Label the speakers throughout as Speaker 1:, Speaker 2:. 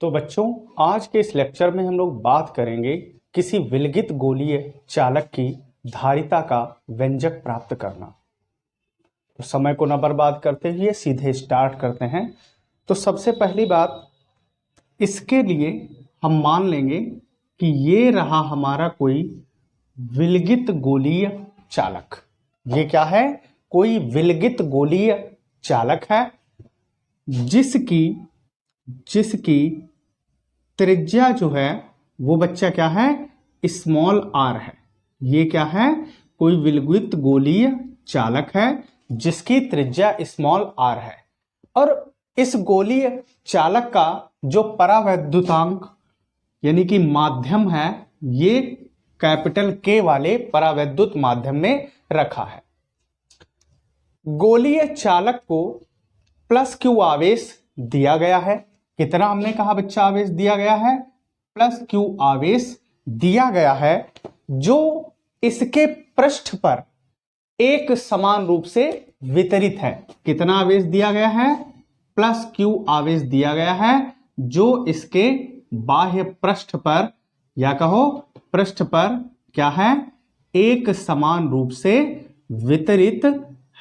Speaker 1: तो बच्चों, आज के इस लेक्चर में हम लोग बात करेंगे किसी विलगित गोलीय चालक की धारिता का व्यंजक प्राप्त करना। तो समय को न बर्बाद करते हुए सीधे स्टार्ट करते हैं। तो सबसे पहली बात, इसके लिए हम मान लेंगे कि ये रहा हमारा कोई विलगित गोलीय चालक। ये क्या है? कोई विलगित गोलीय चालक है जिसकी त्रिज्या जो है वो बच्चा क्या है? स्मॉल आर है। ये क्या है? कोई विलगित गोलीय चालक है जिसकी त्रिज्या स्मॉल आर है, और इस गोलीय चालक का जो परावैद्युतांक यानी कि माध्यम है, ये कैपिटल के वाले परावैद्युत माध्यम में रखा है। गोलीय चालक को प्लस क्यू आवेश दिया गया है। कितना हमने कहा बच्चा आवेश दिया गया है? प्लस क्यू आवेश दिया गया है, जो इसके पृष्ठ पर एक समान रूप से वितरित है। कितना आवेश दिया गया है? प्लस क्यू आवेश दिया गया है, जो इसके बाह्य पृष्ठ पर या कहो पृष्ठ पर क्या है? एक समान रूप से वितरित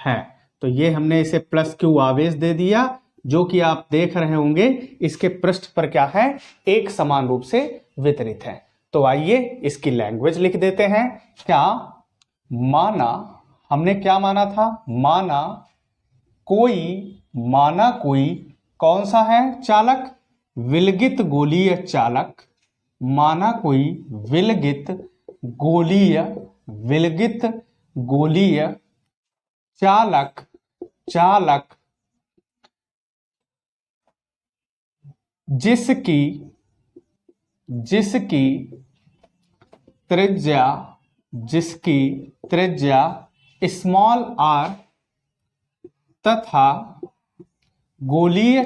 Speaker 1: है। तो ये हमने इसे प्लस क्यू आवेश दे दिया, जो कि आप देख रहे होंगे इसके पृष्ठ पर क्या है? एक समान रूप से वितरित है। तो आइए इसकी लैंग्वेज लिख देते हैं। क्या माना, हमने क्या माना था? माना कोई कौन सा है चालक? विलगित गोलीय चालक। माना कोई विलगित गोलीय चालक जिसकी त्रिज्या स्मॉल आर तथा गोलीय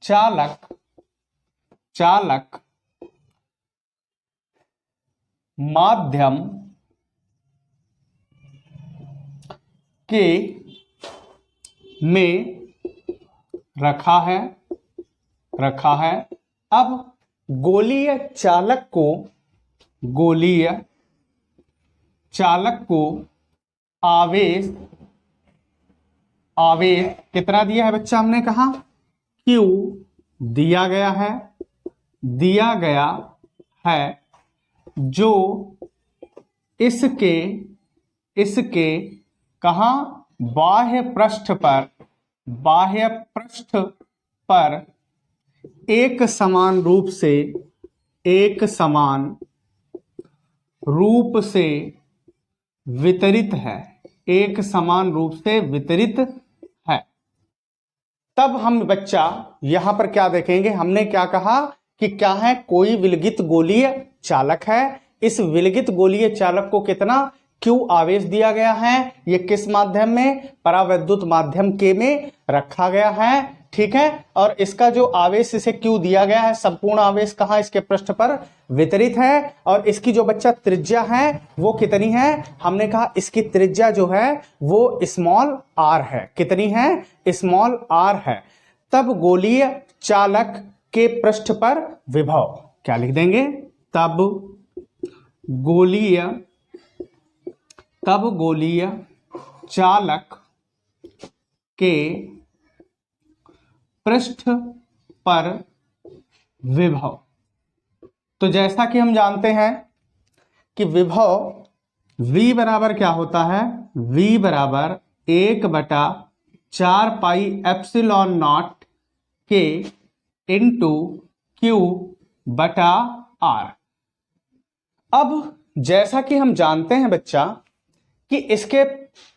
Speaker 1: चालक माध्यम के में रखा है। अब गोलीय चालक को आवेश कितना दिया है बच्चा? हमने कहा Q दिया गया है, जो इसके कहां? बाह्य पृष्ठ पर एक समान रूप से वितरित है। एक समान रूप से वितरित है। तब हम बच्चा यहां पर क्या देखेंगे? हमने क्या कहा कि क्या है? कोई विलगित गोलीय चालक है। इस विलगित गोलीय चालक को कितना क्यू आवेश दिया गया है? ये किस माध्यम में? परावैद्युत माध्यम के में रखा गया है। ठीक है। और इसका जो आवेश इसे क्यू दिया गया है, संपूर्ण आवेश कहां? इसके पृष्ठ पर वितरित है। और इसकी जो बच्चा त्रिज्या है वो कितनी है? हमने कहा इसकी त्रिज्या जो है वो स्मॉल आर है। कितनी है? स्मॉल आर है। तब गोलीय चालक के पृष्ठ पर विभव क्या लिख देंगे? तब गोलीय चालक के पृष्ठ पर विभव। तो जैसा कि हम जानते हैं कि विभव V बराबर क्या होता है? V बराबर 1/4 पाई एप्सिलॉन नॉट के इंटू Q बटा R। अब जैसा कि हम जानते हैं बच्चा कि इसके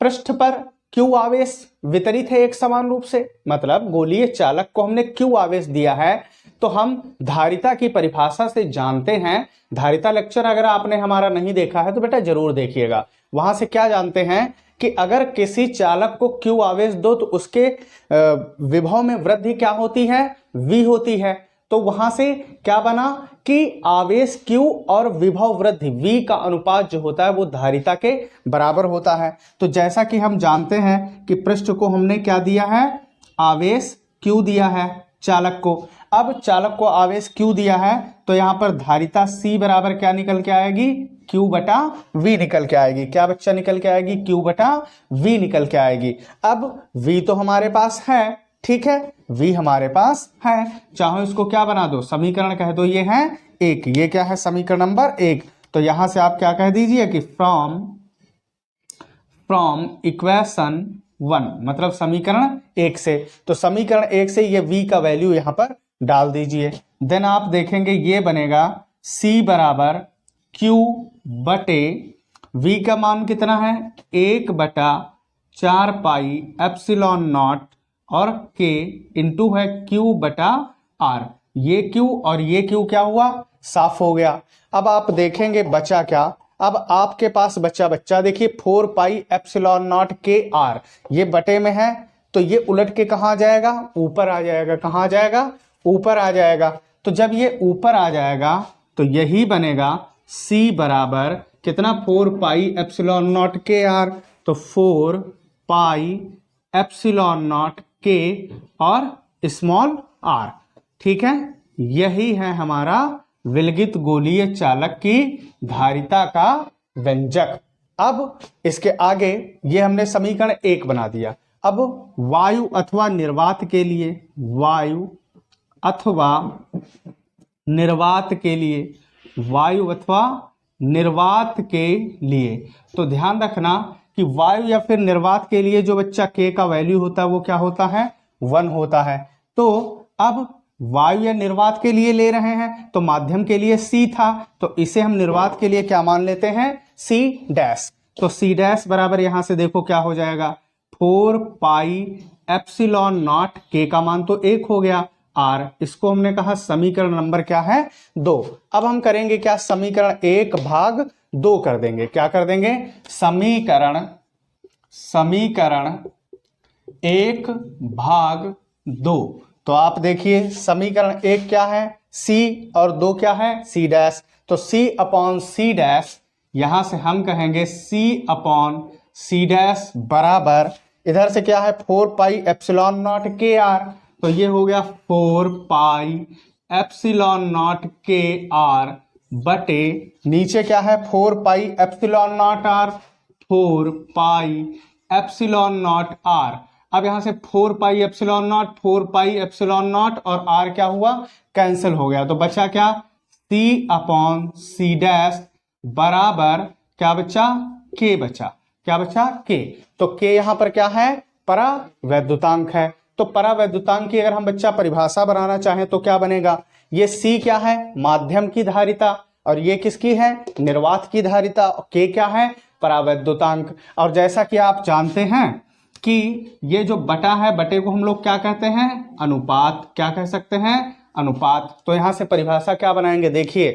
Speaker 1: पृष्ठ पर क्यू आवेश वितरित है एक समान रूप से, मतलब गोलीय चालक को हमने क्यू आवेश दिया है। तो हम धारिता की परिभाषा से जानते हैं। धारिता लेक्चर अगर आपने हमारा नहीं देखा है तो बेटा जरूर देखिएगा। वहां से क्या जानते हैं कि अगर किसी चालक को क्यू आवेश दो तो उसके विभव में वृद्धि क्या होती है? V होती है। तो वहां से क्या बना कि आवेश Q और विभव वृद्धि V का अनुपात जो होता है वो धारिता के बराबर होता है। तो जैसा कि हम जानते हैं कि पृष्ठ को हमने क्या दिया है? आवेश Q दिया है चालक को। अब चालक को आवेश Q दिया है तो यहाँ पर धारिता C बराबर क्या निकल के आएगी, Q बटा V निकल के आएगी। क्या बच्चा निकल के आएगी, Q बटा V निकल के आएगी। अब V तो हमारे पास है, ठीक है, V हमारे पास है, चाहो इसको क्या बना दो, समीकरण कह दो, ये है 1, ये क्या है समीकरण नंबर 1। तो यहां से आप क्या कह दीजिए कि फ्रॉम इक्वेशन 1, मतलब समीकरण 1 से। तो समीकरण 1 से ये V का वैल्यू यहां पर डाल दीजिए। देन आप देखेंगे ये बनेगा C बराबर Q बटे V का मान कितना है, 1 बटा 4 पाई एप्सिलॉन नॉट और K इंटू है Q बटा R। ये Q और ये Q क्या हुआ, साफ हो गया। अब आप देखेंगे बचा क्या, अब आपके पास बच्चा देखिए 4 पाई एप्सिलॉन नॉट KR, ये बटे में है तो ये उलट के कहाँ जाएगा, ऊपर आ जाएगा। कहाँ जाएगा, ऊपर आ जाएगा। तो जब ये ऊपर आ जाएगा तो यही बनेगा C बराबर कितना, 4 पाई एप्सिलॉन नॉट KR। तो 4 पाई एप्सिलॉन नॉट K और स्मॉल r, ठीक है। यही है हमारा विलगित गोलीय चालक की धारिता का व्यंजक। अब इसके आगे ये हमने समीकरण 1 बना दिया। अब वायु अथवा निर्वात के लिए, वायु अथवा निर्वात के लिए, वायु अथवा निर्वात के लिए, तो ध्यान रखना कि वायु या फिर निर्वात के लिए जो बच्चा K का वैल्यू होता है वो क्या होता है, 1 होता है। तो अब वायु या निर्वात के लिए ले रहे हैं तो माध्यम के लिए C था, तो इसे हम निर्वात के लिए क्या मान लेते हैं, C डैश। तो C डैश बराबर यहां से देखो क्या हो जाएगा, 4 पाई एप्सिलॉन नॉट K का मान तो 1 हो गया, R इसको हमने कहा समीकरण नंबर क्या है, 2। अब हम करेंगे क्या, समीकरण 1 भाग 2 कर देंगे। क्या कर देंगे, समीकरण 1 भाग 2। तो आप देखिए समीकरण 1 क्या है, C और 2 क्या है, C डैश। तो C अपॉन C डैश, यहां से हम कहेंगे C अपॉन C डैश बराबर इधर से क्या है, 4 पाई एप्सिलॉन नॉट KR। तो ये हो गया 4 पाई एप्सिलॉन नॉट KR बटे नीचे क्या है, 4 pi epsilon not R, 4 pi epsilon not R। अब यहां से 4 pi epsilon not, 4 pi epsilon not और R क्या हुआ, कैंसिल हो गया। तो बचा क्या, C अपॉन C डैश बराबर क्या बचा, K बचा। क्या बचा, K। तो K यहां पर क्या है, परावैद्युतांक है। तो परावैद्युतांक की अगर हम बच्चा परिभाषा बनाना चाहें तो क्या बनेगा, ये C क्या है, माध्यम की धारिता, और ये किसकी है, निर्वात की धारिता। K क्या है, परावैद्युतांक। और जैसा कि आप जानते हैं कि ये जो बटा है, बटे को हम लोग क्या कहते हैं, अनुपात। क्या कह सकते हैं, अनुपात। तो यहां से परिभाषा क्या बनाएंगे, देखिए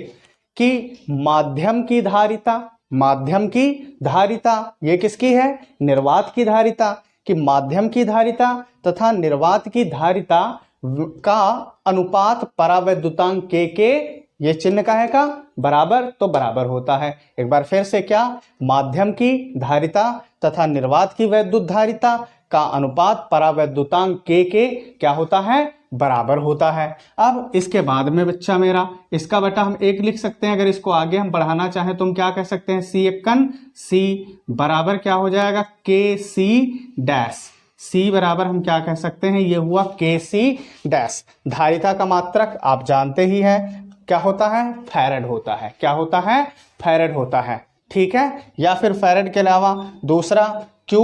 Speaker 1: कि माध्यम की धारिता, माध्यम की धारिता ये किसकी है, निर्वात की धारिता, कि माध्यम की धारिता तथा निर्वात की धारिता का अनुपात परावैद्युतांक के ये चिन्ह का है का बराबर, तो बराबर होता है। एक बार फिर से क्या, माध्यम की धारिता तथा निर्वात की वैद्युत धारिता का अनुपात परावैद्युतांक के क्या होता है, बराबर होता है। अब इसके बाद में बच्चा मेरा इसका बटा हम 1 लिख सकते हैं। अगर इसको आगे हम बढ़ाना चाहें तो हम क्या कह सकते हैं, C एकन C बराबर क्या हो जाएगा, KC डैश। C बराबर हम क्या कह सकते हैं, ये हुआ KC डैश। धारिता का मात्रक आप जानते ही है क्या होता है, फैरेड होता है। क्या होता है, फैरेड होता है, ठीक है। या फिर फैरेड के अलावा दूसरा Q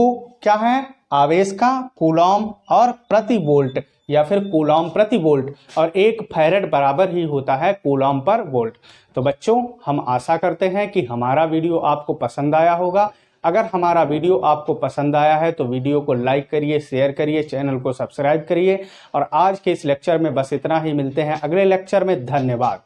Speaker 1: क्या है, आवेश का कूलॉम और प्रति वोल्ट, या फिर कूलॉम प्रति वोल्ट, और 1 फैरेड बराबर ही होता है कूलॉम पर वोल्ट। तो बच्चों हम आशा करते हैं कि हमारा वीडियो आपको पसंद आया होगा। अगर हमारा वीडियो आपको पसंद आया है तो वीडियो को लाइक करिए, शेयर करिए, चैनल को सब्सक्राइब करिए। और आज के इस लेक्चर में बस इतना ही, मिलते हैं अगले लेक्चर में। धन्यवाद।